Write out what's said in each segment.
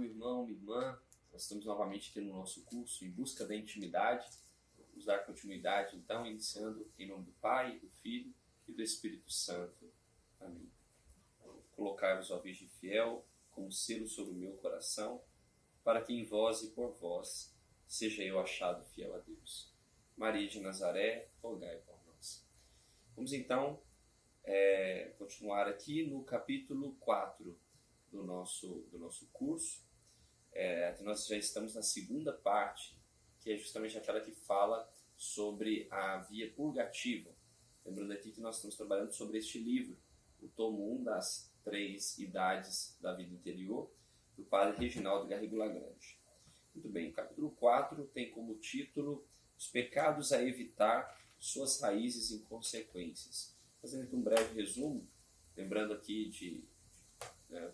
meu irmão, minha irmã. Nós estamos novamente aqui no nosso curso Em Busca da Intimidade. Vamos dar continuidade, então, iniciando em nome do Pai, do Filho e do Espírito Santo. Amém. Colocai-vos, ó Virgem fiel, como selo sobre o meu coração, para que em vós e por vós seja eu achado fiel a Deus. Maria de Nazaré, rogai por nós. Vamos então continuar aqui no capítulo 4 do nosso curso. Nós já estamos na segunda parte, que é justamente aquela que fala sobre a via purgativa. Lembrando aqui que nós estamos trabalhando sobre este livro, o tomo 1 das 3 idades da vida interior, do padre Reginaldo Garrigou Lagrange. Muito bem, o capítulo 4 tem como título Os pecados a evitar, suas raízes e consequências. Fazendo aqui um breve resumo, lembrando aqui de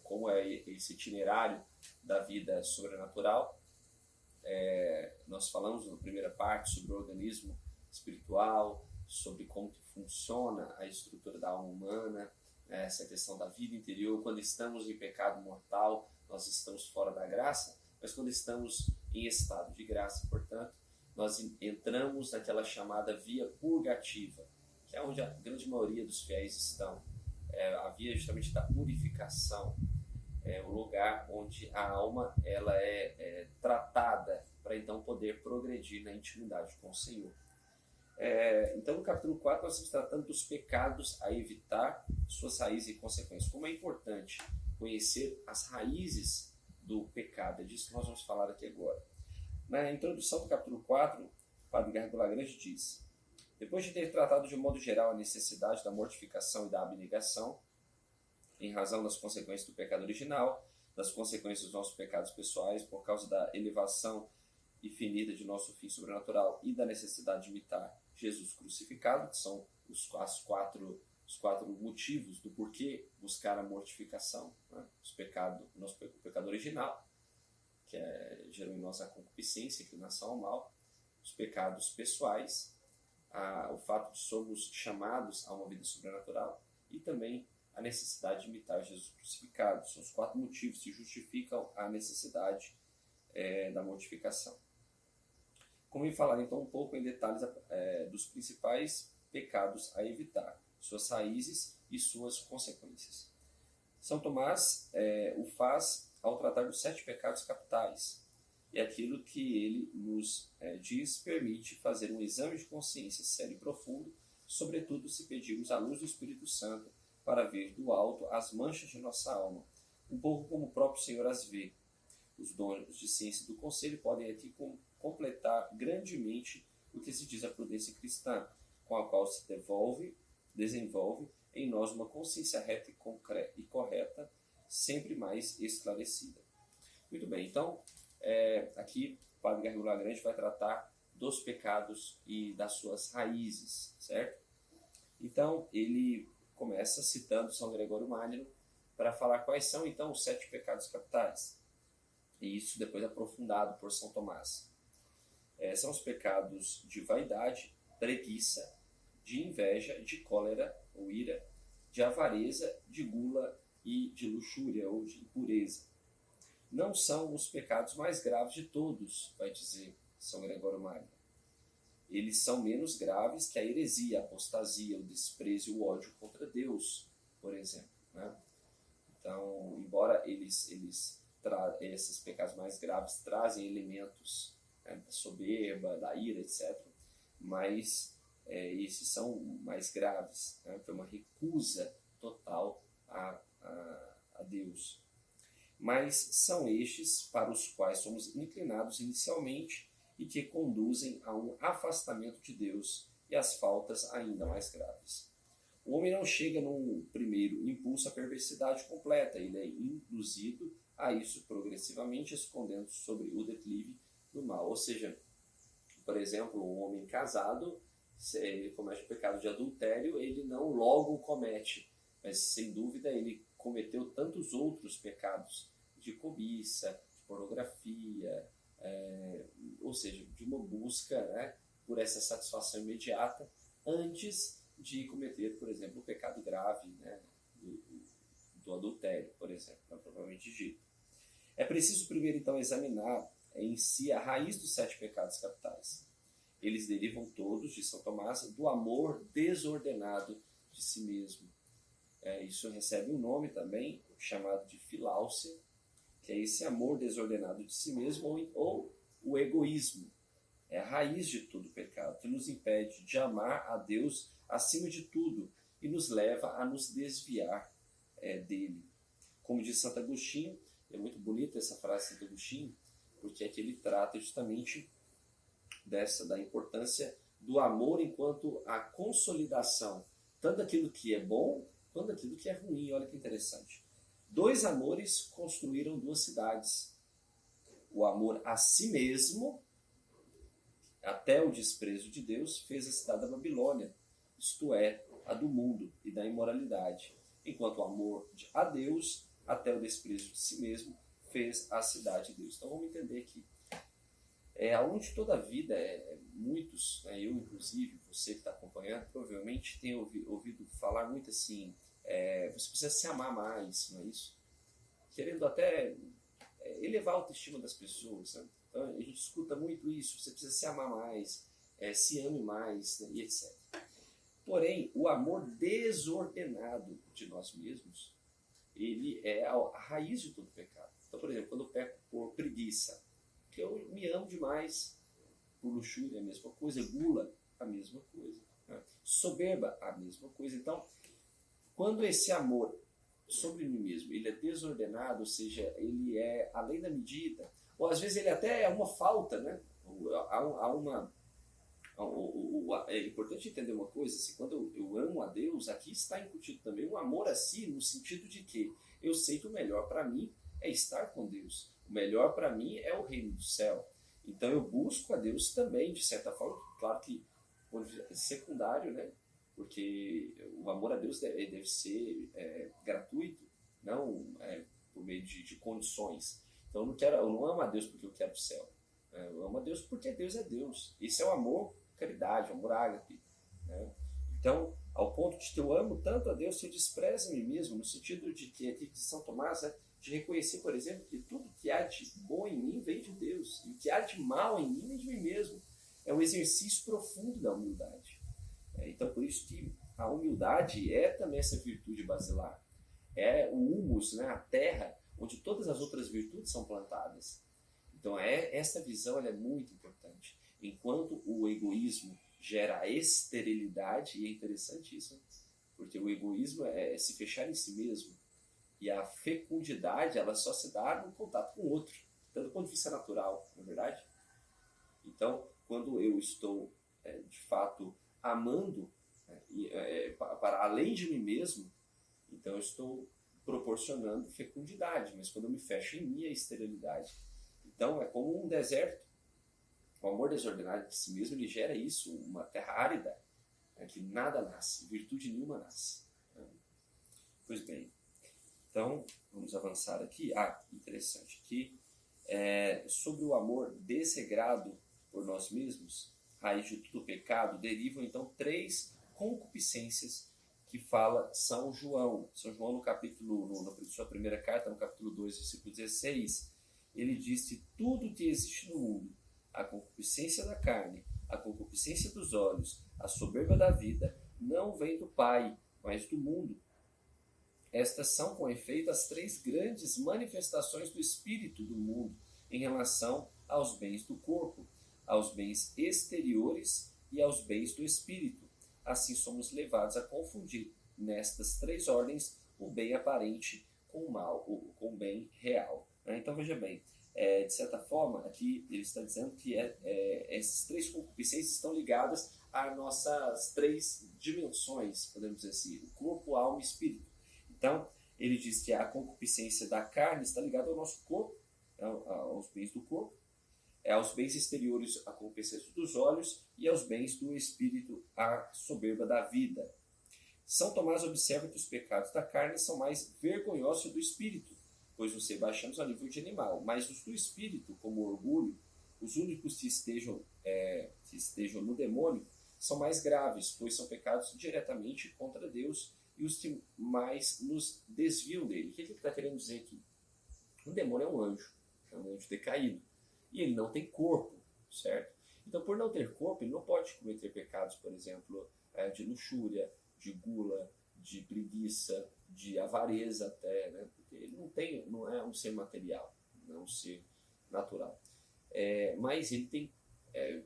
como é esse itinerário da vida sobrenatural. Nós falamos na primeira parte sobre o organismo espiritual, sobre como que funciona a estrutura da alma humana, essa questão da vida interior. Quando estamos em pecado mortal, nós estamos fora da graça, mas quando estamos em estado de graça, portanto, nós entramos naquela chamada via purgativa, que é onde a grande maioria dos fiéis estão. A via justamente da purificação, o lugar onde a alma ela é tratada para então poder progredir na intimidade com o Senhor. Então no capítulo 4 nós estamos tratando dos pecados a evitar, suas raízes e consequências. Como é importante conhecer as raízes do pecado, é disso que nós vamos falar aqui agora. Na introdução do capítulo 4, o padre Garrigou Lagrange diz: depois de ter tratado de um modo geral a necessidade da mortificação e da abnegação, em razão das consequências do pecado original, das consequências dos nossos pecados pessoais, por causa da elevação infinita de nosso fim sobrenatural e da necessidade de imitar Jesus crucificado, que são os quatro motivos do porquê buscar a mortificação. O pecado original, que gerou em nós a concupiscência, a inclinação ao mal, os pecados pessoais, o fato de somos chamados a uma vida sobrenatural e também a necessidade de imitar Jesus crucificado. São os 4 motivos que justificam a necessidade da mortificação. Como eu falar então um pouco em detalhes dos principais pecados a evitar, suas raízes e suas consequências. São Tomás o faz ao tratar dos 7 pecados capitais, e aquilo que ele nos diz permite fazer um exame de consciência sério e profundo, sobretudo se pedirmos a luz do Espírito Santo para ver do alto as manchas de nossa alma, um pouco como o próprio Senhor as vê. Os donos de ciência do conselho podem aqui completar grandemente o que se diz a prudência cristã, com a qual se desenvolve em nós uma consciência reta e correta, sempre mais esclarecida. Muito bem, então, aqui o padre Garrigou Lagrange vai tratar dos pecados e das suas raízes, certo? Então, ele começa citando São Gregório Magno para falar quais são, então, os 7 pecados capitais. E isso depois aprofundado por São Tomás. São os pecados de vaidade, preguiça, de inveja, de cólera ou ira, de avareza, de gula e de luxúria ou de impureza. Não são os pecados mais graves de todos, vai dizer São Gregório Magno. Eles são menos graves que a heresia, a apostasia, o desprezo e o ódio contra Deus, por exemplo. Então, embora esses pecados mais graves trazem elementos da soberba, da ira, etc., mas esses são mais graves, foi uma recusa total a Deus. Mas são estes para os quais somos inclinados inicialmente e que conduzem a um afastamento de Deus e às faltas ainda mais graves. O homem não chega num primeiro impulso à perversidade completa, ele é induzido a isso progressivamente, escondendo sobre o declive do mal. Ou seja, por exemplo, um homem casado, se ele comete o pecado de adultério, ele não logo o comete, mas sem dúvida ele cometeu tantos outros pecados de cobiça, de pornografia, ou seja, de uma busca por essa satisfação imediata antes de cometer, por exemplo, o pecado grave do adultério, por exemplo, propriamente dito. É preciso primeiro, então, examinar em si a raiz dos 7 pecados capitais. Eles derivam todos, de São Tomás, do amor desordenado de si mesmo. Isso recebe um nome também, chamado de filáusia, que é esse amor desordenado de si mesmo, ou o egoísmo. É a raiz de todo o pecado, que nos impede de amar a Deus acima de tudo e nos leva a nos desviar dele. Como diz Santo Agostinho, é muito bonita essa frase de Santo Agostinho, porque é que ele trata justamente da importância do amor enquanto a consolidação, tanto daquilo que é bom, quanto daquilo que é ruim. Olha que interessante. 2 amores construíram 2 cidades. O amor a si mesmo, até o desprezo de Deus, fez a cidade da Babilônia, isto é, a do mundo e da imoralidade. Enquanto o amor a Deus, até o desprezo de si mesmo, fez a cidade de Deus. Então vamos entender que ao longo de toda a vida, muitos, eu inclusive, você que está acompanhando, provavelmente tem ouvido falar muito assim, você precisa se amar mais, não é isso? Querendo até elevar a autoestima das pessoas, sabe? Então a gente escuta muito isso, você precisa se amar mais, se ame mais, né, e etc. Porém, o amor desordenado de nós mesmos, ele é a raiz de todo pecado. Então, por exemplo, quando eu peco por preguiça, que eu me amo demais, por luxúria, a mesma coisa, gula, a mesma coisa, né? Soberba, a mesma coisa. Então, quando esse amor sobre mim mesmo, ele é desordenado, ou seja, ele é além da medida, ou às vezes ele até é uma falta, né? É importante entender uma coisa, assim, quando eu amo a Deus, aqui está incutido também um amor a si, no sentido de que eu sei que o melhor para mim é estar com Deus. O melhor para mim é o reino do céu. Então eu busco a Deus também, de certa forma, claro que secundário, né? Porque o amor a Deus deve ser gratuito, não por meio de condições. Então eu não amo a Deus porque eu quero o céu. Eu amo a Deus porque Deus é Deus. Isso é o amor, caridade, o amor ágape, né? Então, ao ponto de que eu amo tanto a Deus que eu desprezo a mim mesmo, no sentido de que, aqui de São Tomás, de reconhecer, por exemplo, que tudo que há de bom em mim vem de Deus, e o que há de mal em mim vem de mim mesmo. É um exercício profundo da humildade. Então, por isso que a humildade é também essa virtude basilar. É o humus, né, a terra, onde todas as outras virtudes são plantadas. Então, essa visão ela é muito importante. Enquanto o egoísmo gera esterilidade, e é interessante isso, né? Porque o egoísmo é se fechar em si mesmo. E a fecundidade, ela só se dá no contato com o outro, tanto do ponto de vista natural, não é verdade? Então, quando eu estou, de fato, amando para além de mim mesmo, então eu estou proporcionando fecundidade, mas quando eu me fecho em mim, é esterilidade. Então, é como um deserto. O amor desordenado de si mesmo, ele gera isso, uma terra árida, que nada nasce, virtude nenhuma nasce. Pois bem, então, vamos avançar aqui. Interessante, aqui, sobre o amor desregrado por nós mesmos, raiz de todo pecado, derivam então 3 concupiscências que fala São João. São João, no capítulo, na sua primeira carta, no capítulo 2, versículo 16, ele diz que tudo que existe no mundo, a concupiscência da carne, a concupiscência dos olhos, a soberba da vida, não vem do Pai, mas do mundo. Estas são, com efeito, as 3 grandes manifestações do espírito do mundo em relação aos bens do corpo, aos bens exteriores e aos bens do espírito. Assim somos levados a confundir nestas 3 ordens o bem aparente com o mal, com o bem real. Então veja bem, de certa forma, aqui ele está dizendo que essas 3 concupiscências estão ligadas às nossas 3 dimensões, podemos dizer assim, o corpo, a alma e espírito. Então, ele diz que a concupiscência da carne está ligada ao nosso corpo, aos bens do corpo, aos bens exteriores, a concupiscência dos olhos, e aos bens do espírito, a soberba da vida. São Tomás observa que os pecados da carne são mais vergonhosos que do espírito, pois nos rebaixamos ao nível de animal, mas os do espírito, como o orgulho, os únicos que estejam no demônio, são mais graves, pois são pecados diretamente contra Deus e os que mais nos desviam dele. O que ele está querendo dizer aqui? Um demônio é um anjo decaído. E ele não tem corpo, certo? Então, por não ter corpo, ele não pode cometer pecados, por exemplo, de luxúria, de gula, de preguiça, de avareza até, né? Porque ele não é um ser material, não é um ser natural. Mas ele tem,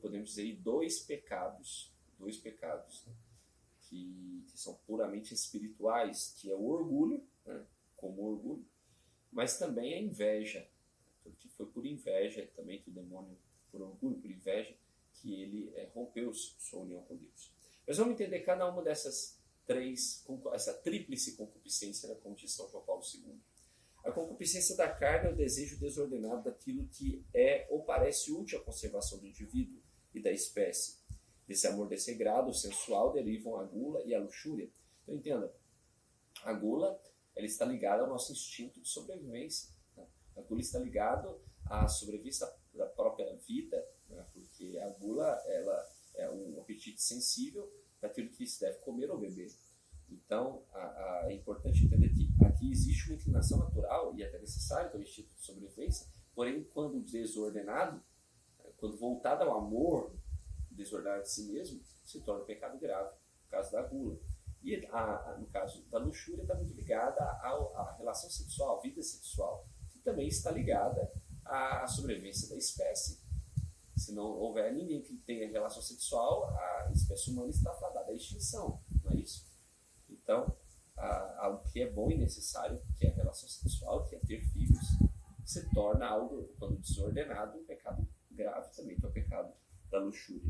podemos dizer, dois pecados, né? que são puramente espirituais, que é o orgulho, né? Como orgulho, mas também a inveja, porque foi por inveja também que o demônio, por orgulho, por inveja, que ele rompeu sua união com Deus. Mas vamos entender cada uma dessas três, essa tríplice concupiscência, né, como diz São João Paulo II. A concupiscência da carne é o desejo desordenado daquilo que é ou parece útil à conservação do indivíduo e da espécie. Desse amor desregrado, sensual, derivam a gula e a luxúria. Então entenda, a gula ela está ligada ao nosso instinto de sobrevivência. Né? A gula está ligada à sobrevivência da própria vida, né? Porque a gula ela é um apetite sensível daquilo que se deve comer ou beber. Então, é importante entender que aqui existe uma inclinação natural e até necessária do instinto de sobrevivência, porém, quando desordenado, quando voltado ao amor desordenado de si mesmo, se torna um pecado grave, no caso da gula. E no caso da luxúria, está muito ligada à relação sexual, à vida sexual, que também está ligada à sobrevivência da espécie. Se não houver ninguém que tenha relação sexual, a espécie humana está fadada à extinção, não é isso? Então, algo que é bom e necessário, que é a relação sexual, que é ter filhos, se torna algo, quando desordenado, um pecado grave também, que é o pecado da luxúria.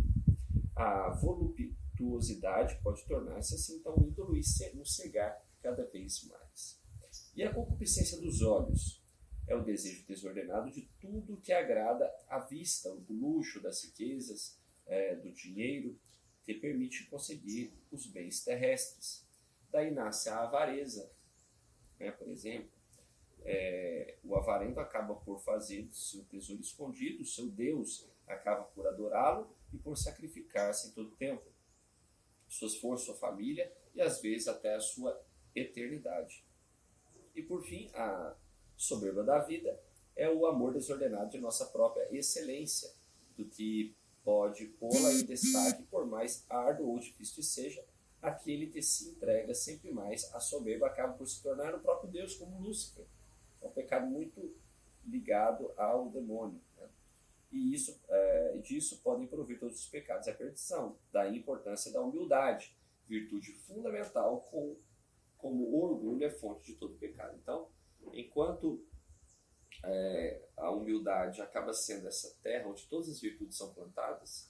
A voluptuosidade pode tornar-se assim, então, um ídolo e nos cegar cada vez mais. E a concupiscência dos olhos é o desejo desordenado de tudo que agrada à vista, do luxo, das riquezas, do dinheiro, que permite conseguir os bens terrestres. Daí nasce a avareza, né? Por exemplo, o avarento acaba por fazer do seu tesouro escondido, o seu Deus acaba por adorá-lo e por sacrificar-se em todo o tempo, sua força, sua família e às vezes até a sua eternidade. E por fim, a soberba da vida é o amor desordenado de nossa própria excelência, do que pode pô-la em destaque, por mais árduo ou difícil que seja, aquele que se entrega sempre mais à soberba acaba por se tornar o próprio Deus, como Lúcifer. É um pecado muito ligado ao demônio, né? E disso podem provir todos os pecados. A perdição, da importância da humildade, virtude fundamental, como o orgulho é fonte de todo pecado. Então, enquanto a humildade acaba sendo essa terra onde todas as virtudes são plantadas,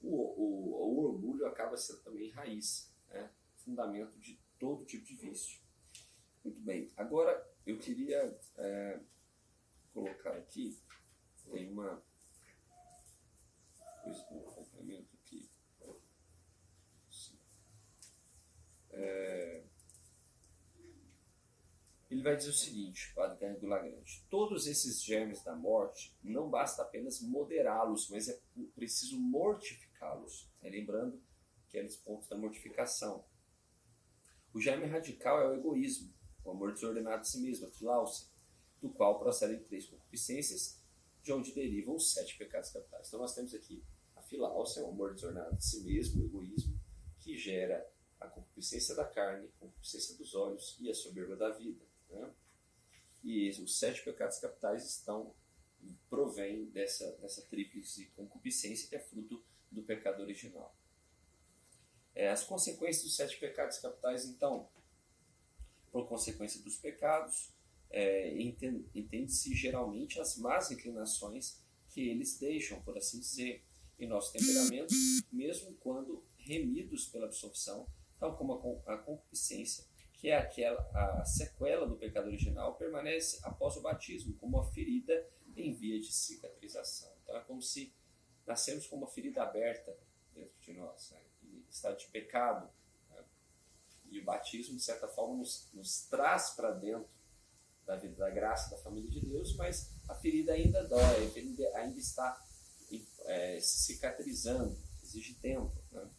o orgulho acaba sendo também raiz, né? Fundamento de todo tipo de vício. Muito bem, agora eu queria colocar aqui, tem um complemento aqui. Ele vai dizer o seguinte, Padre Garrigou Lagrange: todos esses germes da morte não basta apenas moderá-los, mas é preciso mortificá-los. Lembrando aqueles pontos da mortificação. O germe radical é o egoísmo, o amor desordenado de si mesmo, a filáusia, do qual procedem 3 concupiscências, de onde derivam os 7 pecados capitais. Então nós temos aqui a filáusia, o amor desordenado de si mesmo, o egoísmo, que gera a concupiscência da carne, a concupiscência dos olhos e a soberba da vida, né? E os 7 pecados capitais provêm dessa tríplice concupiscência, que é fruto do pecado original. As consequências dos 7 pecados capitais, então, por consequência dos pecados, entende-se geralmente as más inclinações que eles deixam, por assim dizer, em nosso temperamento, mesmo quando remidos pela absorção, tal como a concupiscência, que é a sequela do pecado original, permanece após o batismo, como uma ferida em via de cicatrização. Então é como se nascemos com uma ferida aberta dentro de nós, né? Estado de pecado, né? E o batismo, de certa forma, nos traz para dentro da vida da graça, da família de Deus, mas a ferida ainda dói, a ferida ainda está se cicatrizando, exige tempo, né?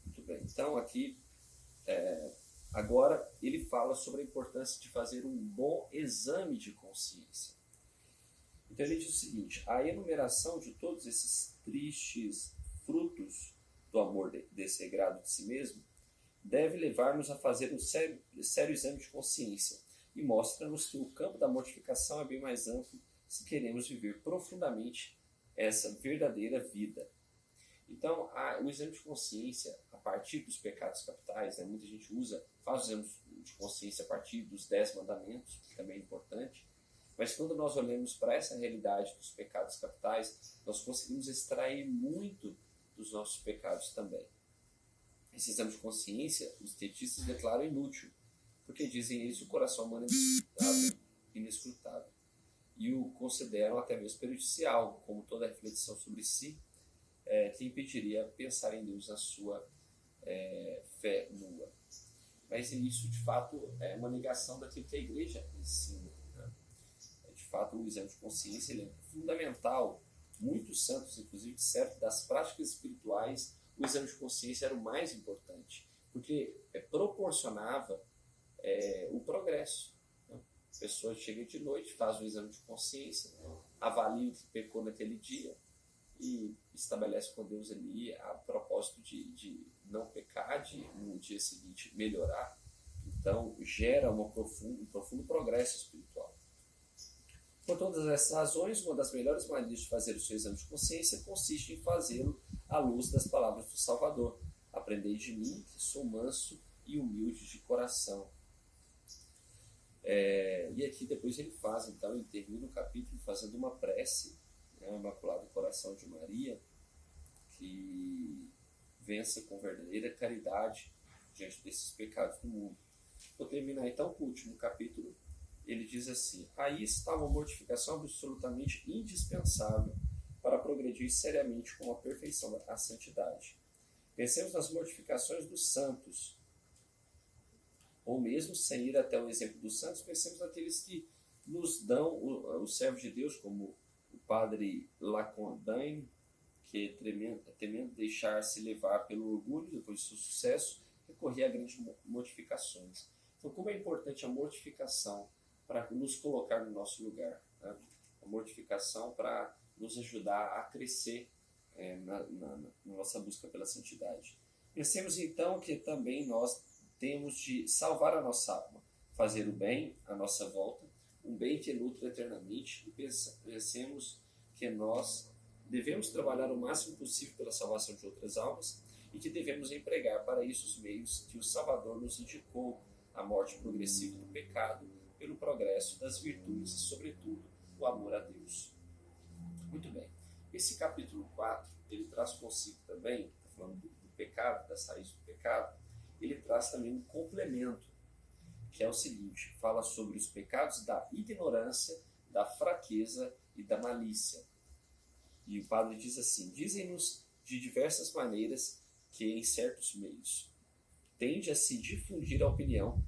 Muito bem, então aqui Agora, ele fala sobre a importância de fazer um bom exame de consciência. Então ele diz o seguinte: a enumeração de todos esses tristes frutos do amor desregrado de si mesmo deve levar-nos a fazer um sério exame de consciência e mostra-nos que o campo da mortificação é bem mais amplo se queremos viver profundamente essa verdadeira vida. Então, o exame de consciência a partir dos pecados capitais, né, muita gente faz o exame de consciência a partir dos 10 mandamentos, que também é importante, mas quando nós olhamos para essa realidade dos pecados capitais, nós conseguimos extrair muito dos nossos pecados também. Esse exame de consciência, os cientistas declaram inútil, porque dizem eles que o coração humano é inescrutável, e o consideram até mesmo prejudicial, como toda reflexão sobre si, que impediria pensar em Deus na sua fé nua. Mas isso, de fato, é uma negação daquilo que a igreja ensina. Né? De fato, o exame de consciência ele é fundamental. Muitos santos, inclusive, disseram que das práticas espirituais, o exame de consciência era o mais importante, porque proporcionava o progresso. Né? A pessoa chega de noite, faz um exame de consciência, avalia o que pecou naquele dia e estabelece com Deus ali a propósito de não pecar, de no dia seguinte melhorar. Então, gera um profundo progresso espiritual. Por todas essas razões, uma das melhores maneiras de fazer o seu exame de consciência consiste em fazê-lo à luz das palavras do Salvador. Aprendei de mim, que sou manso e humilde de coração. E aqui depois ele termina o capítulo fazendo uma prece, né, o Imaculado Coração de Maria, que vença com verdadeira caridade diante desses pecados do mundo. Vou terminar então com o último capítulo. Ele diz assim: aí está uma mortificação absolutamente indispensável para progredir seriamente com a perfeição, a santidade. Pensemos nas mortificações dos santos, ou mesmo sem ir até o exemplo dos santos, pensemos naqueles que nos dão os servos de Deus, como o padre Lacondaine, que temendo deixar-se levar pelo orgulho depois do seu sucesso, recorria a grandes mortificações. Então, como é importante a mortificação para nos colocar no nosso lugar, né? A mortificação para nos ajudar a crescer na nossa busca pela santidade. Pensemos então que também nós temos de salvar a nossa alma, fazer o bem à nossa volta, um bem que nutre eternamente, e pensemos que nós devemos trabalhar o máximo possível pela salvação de outras almas e que devemos empregar para isso os meios que o Salvador nos indicou: a morte progressiva do pecado pelo progresso das virtudes e, sobretudo, o amor a Deus. Muito bem. Esse capítulo 4, ele traz consigo também, está falando do pecado, das raízes do pecado, ele traz também um complemento, que é o seguinte: fala sobre os pecados da ignorância, da fraqueza e da malícia. E o padre diz assim: dizem-nos de diversas maneiras que em certos meios tende a se difundir a opinião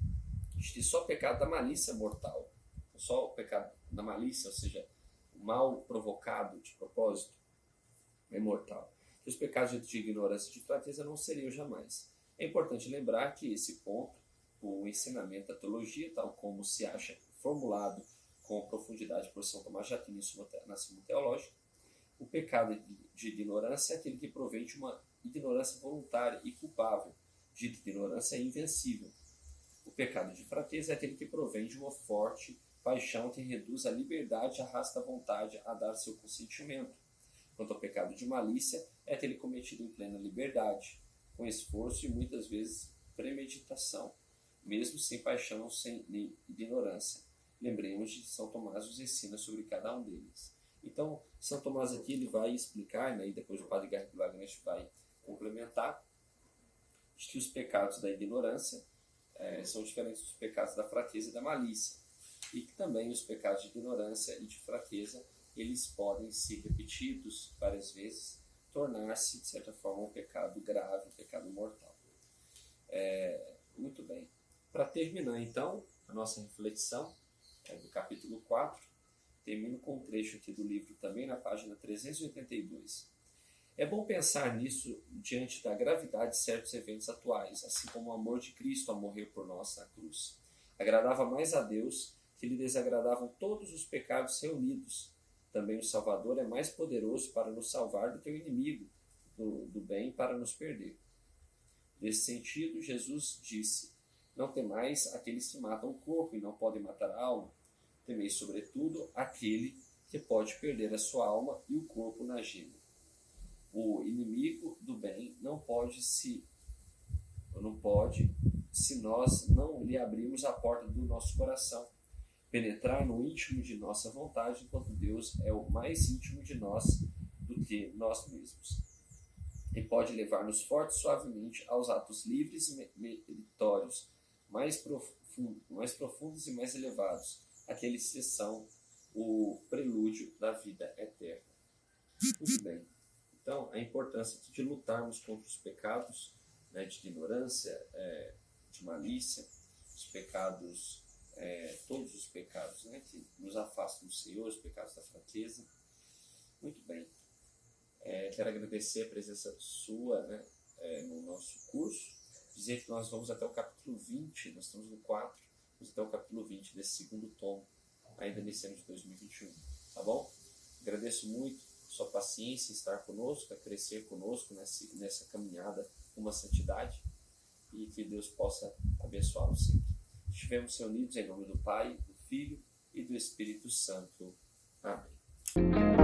de que só o pecado da malícia é mortal. Só o pecado da malícia, ou seja, o mal provocado de propósito, é mortal. Que os pecados de ignorância e de fraqueza não seriam jamais. É importante lembrar que esse ponto, o ensinamento da teologia, tal como se acha formulado com profundidade por São Tomás de Aquino na Suma Teológica, o pecado de ignorância é aquele que provém de uma ignorância voluntária e culpável. Dita ignorância é invencível. O pecado de fraqueza é aquele que provém de uma forte paixão que reduz a liberdade e arrasta a vontade a dar seu consentimento. Quanto ao pecado de malícia, é aquele cometido em plena liberdade, com esforço e muitas vezes premeditação, mesmo sem paixão ou sem ignorância. Lembremos de São Tomás os ensina sobre cada um deles. Então, São Tomás aqui ele vai explicar, né, e depois o padre Garrett Lagrange vai complementar, que os pecados da ignorância são diferentes dos pecados da fraqueza e da malícia, e que também os pecados de ignorância e de fraqueza eles podem ser repetidos várias vezes, tornar-se de certa forma um pecado grave, um pecado mortal. Muito bem. Para terminar então a nossa reflexão do capítulo 4, termino com um trecho aqui do livro também na página 382. É bom pensar nisso diante da gravidade de certos eventos atuais, assim como o amor de Cristo a morrer por nós na cruz. Agradava mais a Deus que lhe desagradavam todos os pecados reunidos. Também o Salvador é mais poderoso para nos salvar do que o inimigo do bem para nos perder. Nesse sentido, Jesus disse: não temais aqueles que matam o corpo e não podem matar a alma. Temei, sobretudo, aquele que pode perder a sua alma e o corpo na gema. O inimigo do bem não pode, se nós não lhe abrirmos a porta do nosso coração, penetrar no íntimo de nossa vontade, enquanto Deus é o mais íntimo de nós do que nós mesmos. E pode levar-nos forte e suavemente aos atos livres e meritórios, mais profundos e mais elevados, aqueles que são o prelúdio da vida eterna. Muito bem. Então, a importância de lutarmos contra os pecados, né, de ignorância, de malícia, os pecados, todos os pecados, né, que nos afastam do Senhor, os pecados da fraqueza. Muito bem. Quero agradecer a presença sua, né, no nosso curso. Dizer que nós vamos até o capítulo 20, nós estamos no 4, vamos até o capítulo 20 desse segundo tomo, ainda nesse ano de 2021. Tá bom? Agradeço muito sua paciência em estar conosco, a crescer conosco nessa caminhada com uma santidade, e que Deus possa abençoá-lo sempre. Estivemos reunidos em nome do Pai, do Filho e do Espírito Santo. Amém.